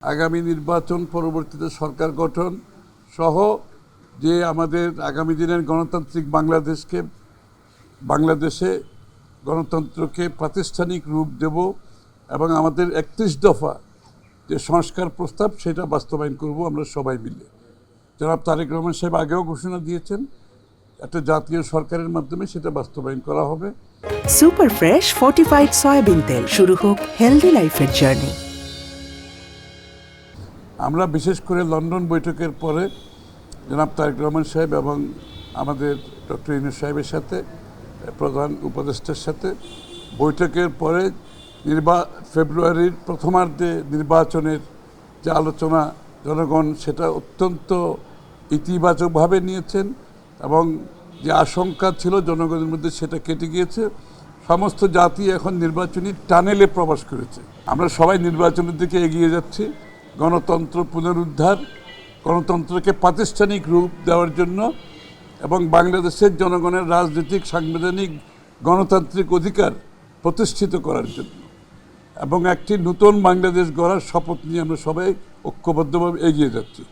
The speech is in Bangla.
আগামী নির্বাচন, পরবর্তীতে সরকার গঠন সহ যে আমাদের আগামী দিনের গণতান্ত্রিক বাংলাদেশে গণতন্ত্রকে প্রাতিষ্ঠানিক রূপ দেব এবং আমাদের ৩১ দফা যে সংস্কার প্রস্তাব সেটা বাস্তবায়ন করব আমরা সবাই মিলে। জনাব তারেক রহমান সাহেব আগেও ঘোষণা দিয়েছেন একটা জাতীয় সরকারের মাধ্যমে সেটা বাস্তবায়ন করা হবে। সুপার ফ্রেশ ফর্টিফাইড সয়াবিন তেল, শুরু হোক হেলদি লাইফের জার্নি। আমরা বিশেষ করে লন্ডন বৈঠকের পরে জনাব তারেক রহমান সাহেব এবং আমাদের ডক্টর ইউনূস সাহেবের সাথে, প্রধান উপদেষ্টার সাথে বৈঠকের পরে ফেব্রুয়ারির প্রথমার্ধে নির্বাচনের যে আলোচনা জনগণ সেটা অত্যন্ত ইতিবাচকভাবে নিয়েছেন এবং যে আশঙ্কা ছিল জনগণের মধ্যে সেটা কেটে গিয়েছে। সমস্ত জাতি এখন নির্বাচনী টানেলে প্রবেশ করেছে। আমরা সবাই নির্বাচনের দিকে এগিয়ে যাচ্ছি গণতন্ত্র পুনরুদ্ধার, গণতন্ত্রকে প্রাতিষ্ঠানিক রূপ দেওয়ার জন্য এবং বাংলাদেশের জনগণের রাজনৈতিক, সাংবিধানিক, গণতান্ত্রিক অধিকার প্রতিষ্ঠিত করার জন্য এবং একটি নতুন বাংলাদেশ গড়ার শপথ নিয়ে আমরা সবাই ঐক্যবদ্ধভাবে এগিয়ে যাচ্ছি।